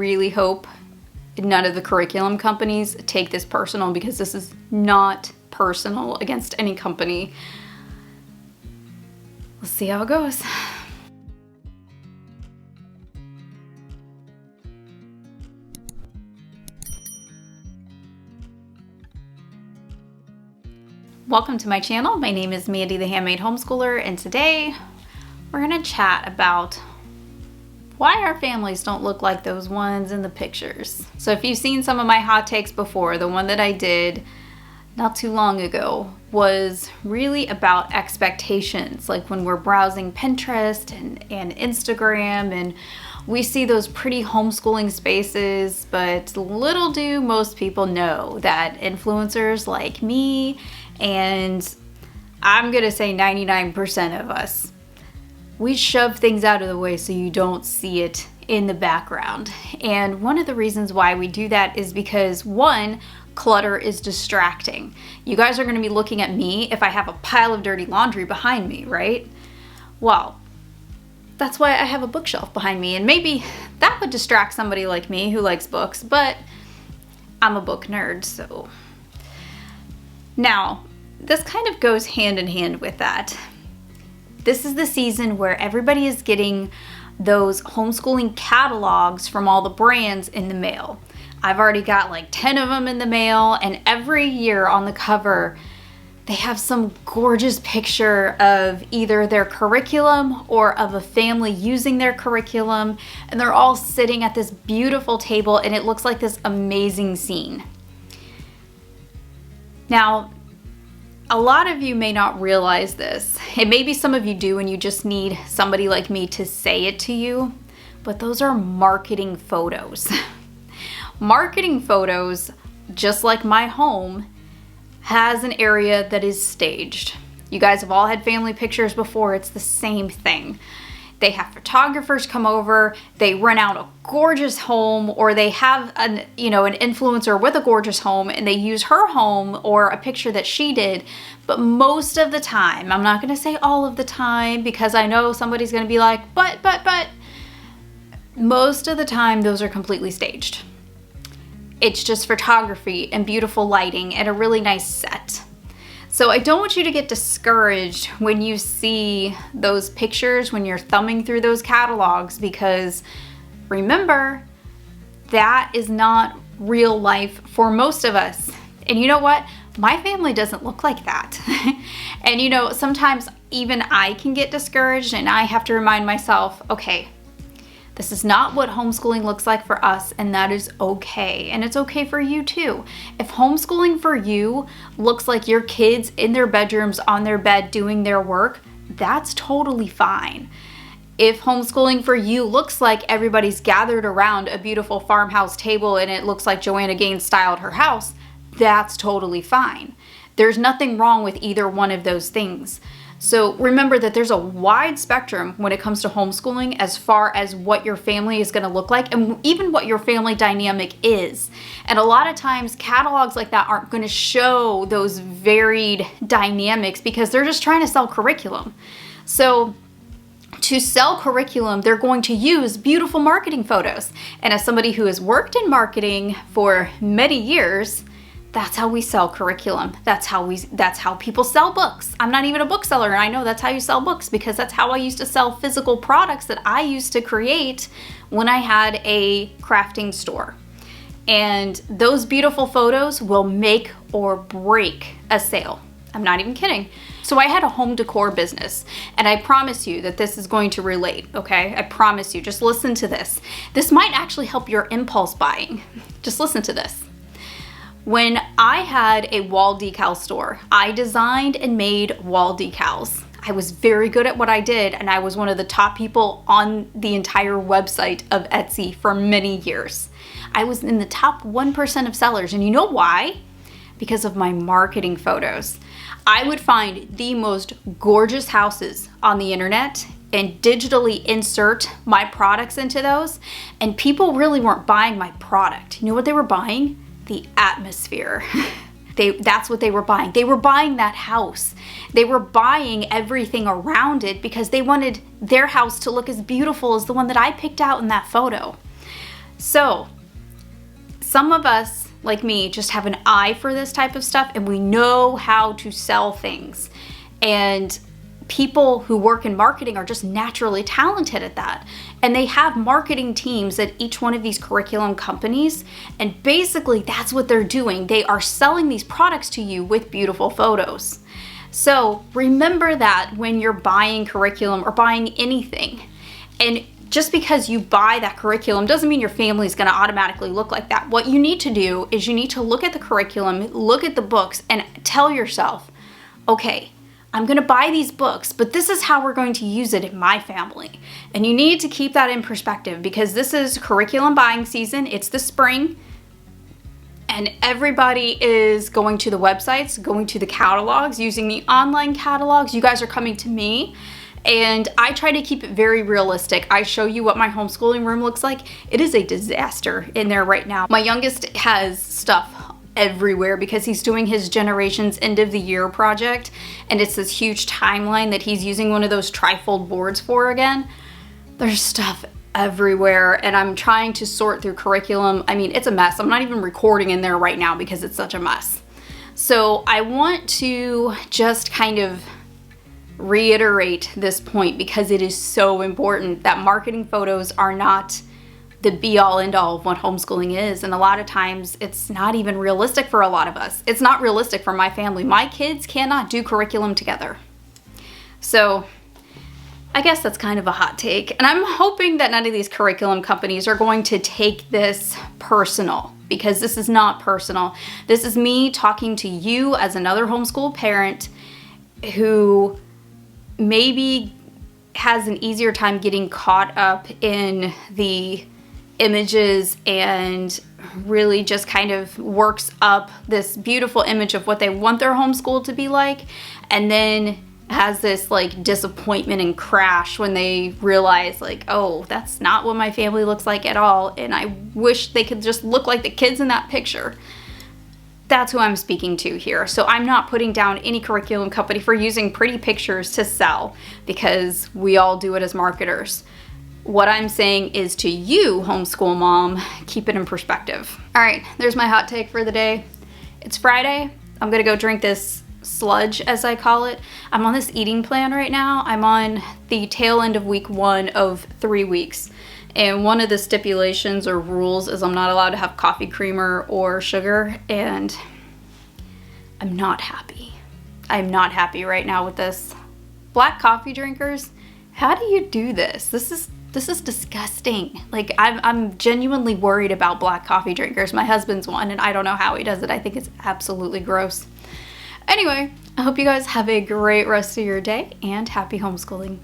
really hope none of the curriculum companies take this personal, because this is not personal against any company. Let's see how it goes. Welcome to my channel. My name is Mandy the Handmade Homeschooler, and today we're gonna chat about why our families don't look like those ones in the pictures. So if you've seen some of my hot takes before, the one that I did not too long ago was really about expectations. Like when we're browsing Pinterest and Instagram, and we see those pretty homeschooling spaces, but little do most people know that influencers like me, and I'm gonna say 99% of us, we shove things out of the way so you don't see it in the background. And one of the reasons why we do that is because, one, clutter is distracting. You guys are gonna be looking at me if I have a pile of dirty laundry behind me, right? Well, that's why I have a bookshelf behind me, and maybe that would distract somebody like me who likes books, but I'm a book nerd, so. Now, this kind of goes hand in hand with that. This is the season where everybody is getting those homeschooling catalogs from all the brands in the mail. I've already got like 10 of them in the mail, and every year on the cover, they have some gorgeous picture of either their curriculum or of a family using their curriculum, and they're all sitting at this beautiful table, and it looks like this amazing scene. Now, a lot of you may not realize this, and maybe some of you do, and you just need somebody like me to say it to you, but those are marketing photos. Marketing photos, just like my home, has an area that is staged. You guys have all had family pictures before. It's the same thing. They have photographers come over, they rent out a gorgeous home, or they have an influencer with a gorgeous home, and they use her home or a picture that she did. But most of the time, I'm not gonna say all of the time, because I know somebody's gonna be like, but, most of the time those are completely staged. It's just photography and beautiful lighting and a really nice set. So I don't want you to get discouraged when you see those pictures, when you're thumbing through those catalogs, because remember, that is not real life for most of us. And you know what? My family doesn't look like that. And sometimes even I can get discouraged, and I have to remind myself, okay, this is not what homeschooling looks like for us, and that is okay. And it's okay for you too. If homeschooling for you looks like your kids in their bedrooms on their bed doing their work, that's totally fine. If homeschooling for you looks like everybody's gathered around a beautiful farmhouse table and it looks like Joanna Gaines styled her house, that's totally fine. There's nothing wrong with either one of those things. So remember that there's a wide spectrum when it comes to homeschooling as far as what your family is going to look like, and even what your family dynamic is. And a lot of times catalogs like that aren't going to show those varied dynamics, because they're just trying to sell curriculum. So to sell curriculum, they're going to use beautiful marketing photos. And as somebody who has worked in marketing for many years, that's how we sell curriculum. That's how people sell books. I'm not even a bookseller, and I know that's how you sell books, because that's how I used to sell physical products that I used to create when I had a crafting store. And those beautiful photos will make or break a sale. I'm not even kidding. So I had a home decor business, and I promise you that this is going to relate, okay? I promise you, just listen to this. This might actually help your impulse buying. Just listen to this. When I had a wall decal store, I designed and made wall decals. I was very good at what I did, and I was one of the top people on the entire website of Etsy for many years. I was in the top 1% of sellers, and you know why? Because of my marketing photos. I would find the most gorgeous houses on the internet and digitally insert my products into those, and people really weren't buying my product. You know what they were buying? The atmosphere. That's what they were buying. They were buying that house. They were buying everything around it because they wanted their house to look as beautiful as the one that I picked out in that photo. So some of us, like me, just have an eye for this type of stuff, and we know how to sell things. And people who work in marketing are just naturally talented at that. And they have marketing teams at each one of these curriculum companies. And basically that's what they're doing. They are selling these products to you with beautiful photos. So remember that when you're buying curriculum or buying anything. And just because you buy that curriculum doesn't mean your family is going to automatically look like that. What you need to do is you need to look at the curriculum, look at the books, and tell yourself, okay, I'm going to buy these books, but this is how we're going to use it in my family. And you need to keep that in perspective, because this is curriculum buying season. It's the spring, and everybody is going to the websites, going to the catalogs, using the online catalogs. You guys are coming to me, and I try to keep it very realistic. I show you what my homeschooling room looks like. It is a disaster in there right now. My youngest has stuff everywhere because he's doing his Generations End of the Year project, and it's this huge timeline that he's using one of those trifold boards for again. There's stuff everywhere, and I'm trying to sort through curriculum. I mean, it's a mess. I'm not even recording in there right now because it's such a mess. So I want to just kind of reiterate this point, because it is so important that marketing photos are not the be-all end-all of what homeschooling is. And a lot of times it's not even realistic for a lot of us. It's not realistic for my family. My kids cannot do curriculum together. So I guess that's kind of a hot take. And I'm hoping that none of these curriculum companies are going to take this personal, because this is not personal. This is me talking to you as another homeschool parent who maybe has an easier time getting caught up in the images and really just kind of works up this beautiful image of what they want their homeschool to be like, and then has this like disappointment and crash when they realize like, oh, that's not what my family looks like at all, and I wish they could just look like the kids in that picture. That's who I'm speaking to here. So I'm not putting down any curriculum company for using pretty pictures to sell, because we all do it as marketers. What I'm saying is, to you, homeschool mom, keep it in perspective. All right, there's my hot take for the day. It's Friday. I'm gonna go drink this sludge, as I call it. I'm on this eating plan right now. I'm on the tail end of week 1 of 3 weeks. And one of the stipulations or rules is I'm not allowed to have coffee creamer or sugar, and I'm not happy. I'm not happy right now with this. Black coffee drinkers, how do you do this? This is disgusting. Like, I'm genuinely worried about black coffee drinkers. My husband's one, and I don't know how he does it. I think it's absolutely gross. Anyway, I hope you guys have a great rest of your day, and happy homeschooling.